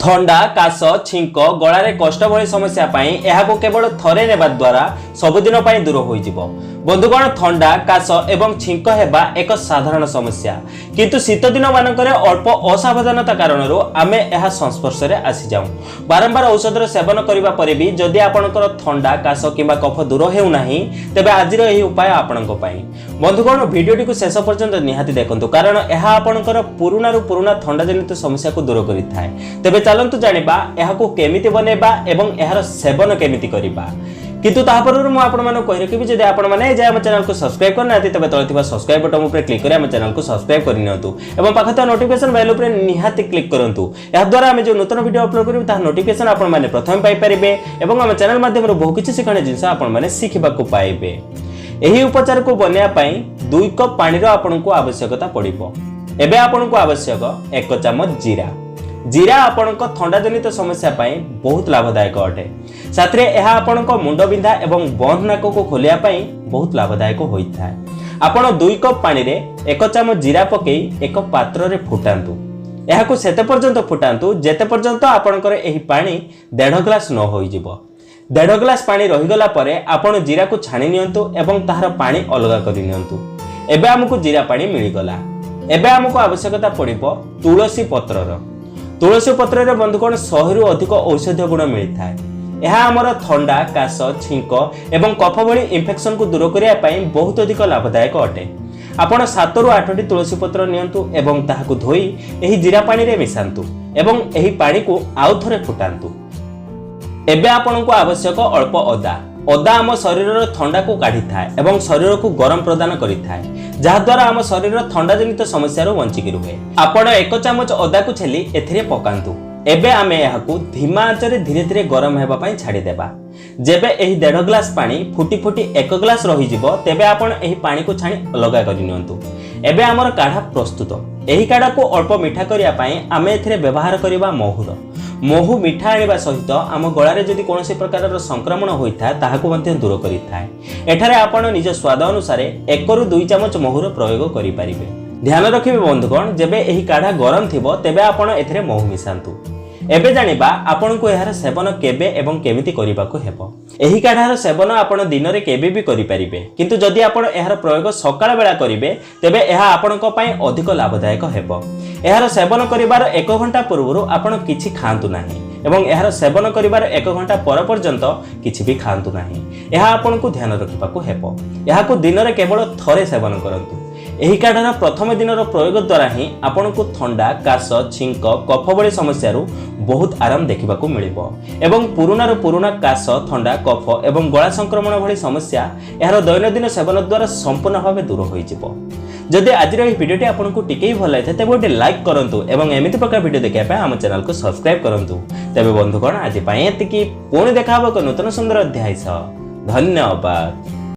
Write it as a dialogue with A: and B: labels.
A: थंडा काश छिंक गलारे कष्ट भली समस्या यहाँ केवल थरे नेबा द्वारा सबुदिन दूर हो बंधुगण थंडा काश एवं छिंक हेबा एक साधारण समस्या किंतु शीत दिन मानकरे अल्प असावधानता कारण आमे यह संस्पर्श रे आसी जाऊं बारंबार औषधर सेवन करिबा परे भी जदि आपनकर थंडा काश किंबा कफ दूर हेउ नाही तेबे आजिर एही उपाय आपनक पई बंधुगण वीडियोटी को शेष पर्यंत निहाती देखंतु कारण यह आपनकर पुरुना थंडा जनित समस्या को दूर करिथाय तेबे चलंतु जानिबा एहाको केमिति बनेबा एवं एहार सेवन केमिति करिबा किंतु तापर मु आपण माने कहि रखिबि जदि आपण माने जे हम चैनल को सब्सक्राइब करना आती तबे तळथिबा सब्सक्राइब बटन ऊपर क्लिक करि हम चैनल को सब्सक्राइब करि नियंतु एवं पाखता नोटिफिकेशन बेल ऊपर निहाती क्लिक करंतु या द्वारा हम जो नूतन वीडियो अपलोड करिबि ता नोटिफिकेशन आपण माने प्रथम पाई परिबे एवं हम चैनल माध्यम रे बहु किछि सिखाने जिंस आपण माने सिखिबा को पाइबे एही उपचार को बनिया पई 2 कप पानी रो आपण को आवश्यकता पड़िबो एबे आपण को आवश्यक 1 चम्मच जीरा जीरा आपणक थंडा जनित समस्या पाई बहुत लाभदायक अटे साथरे यह आपणक मुंड बिंधा एवं बंध नाक को खोलिया पाई बहुत लाभदायक होइथाय आपण 2 कप पानी रे 1 चम्मच जीरा पकई एक पात्र रे फुटांतु एहाको सेते पर्यंत फुटांतु जेते पर्यंत आपणकर एही पानी 1.5 ग्लास न होई जिवो 1.5 ग्लास पानी रही गला परे आपण जीरा को छाणी नियंतु एवं ताहार पानी अलगा करि नियंतु एबे हमकु जीरा पानी मिली गला एबे हमकु आवश्यकता पड़िबो तुलसी पत्रर तुलसी पत्र रे बंधुगण 100 रु अधिक औषधीय गुण मिलता है यह आमर थंडा काश छिंक एवं कफ भली इन्फेक्शन को दूर करिया पई बहुत अधिक लाभदायक अटे आपण 7 रु 8 टी तुलसी पत्र नियंतु एवं ताहाकु धोई एही जीरा पानी रे मिसांतु एवं एही पानी को आउ थरे फुटांतु एबे आपनको आवश्यक अल्प अदा अदा आम शरीर थंडा को काढ़ी थाए एवं शरीर को गरम प्रदान करि थाए जहा द्वारा आम शरीर थंडा जनित समस्या बंचिकी रुहे आपण 1 चम्मच अदा को छेली एथिरे पकांतु एबे आमे यहाकू धीमा आंच रे धीरे धीरे गरम हेबा पई छाडी देबा जेबे एही 1.5 ग्लास पानी फुटी फुटी 1 ग्लास रही जिवो तेबे आपण एही पानी को छाणी अलगा करि नियंतु एबे हमर काढ़ा प्रस्तुत एही काढ़ा को अल्प मीठा करिया पई आमे एथिरे व्यवहार करिबा महू मीठा आनिबा सहित आम गळारे जदि कोनोसी प्रकारर संक्रमण होइथा ताहाकू मध्ये दूर करिथाय एठारे आपण निज स्वाद अनुसार 1 रु 2 चम्मच महूर प्रयोग करि परिबे ध्यान रखिबे बंधुगण जेबे एही काढ़ा गरम थिबो तेबे आपण एथिरे महू मिसांतु एबे जानिबा आपनको एहार सेवन केबे एवं केमिति करिबाको हेबो एही काढ़ार सेवन आपण दिन रे केबे भी करि परिबे किंतु जदि आपण एहार प्रयोग सकाळ बेला करिवे तेबे एहा आपनको पई अधिक लाभदायक हेबो एहार सेवन करिवार 1 घंटा पूर्वरु आपण किछि खांतु नाही एवं एहार सेवन करिवार 1 घंटा पर पर्यंत किछि भी खांतु नाही एहा आपनको ध्यान रखिबाको हेबो एहाको दिन रे केवल थरे सेवन करंतु एही काढ़ार प्रथम दिनर प्रयोग द्वारा ही आपनको थंडा काश छिंक कफ भली समस्या बहुत आराम देखा मिलिबो एवं पुरुना काश थंडा कफ एवं गला संक्रमण भली समस्या यार दैनंदिन सेवन द्वारा संपूर्ण भाव दूर हो जदि आज भिडियोटी आपको टिके भल लगे तेज गोटे लाइक करूँ और एमती प्रकार भिडियो देखा आम चैनल को सब्सक्राइब करूँ तेज बंधुगण आज पुणी देखा एक नूतन सुंदर अध्याय धन्यवाद।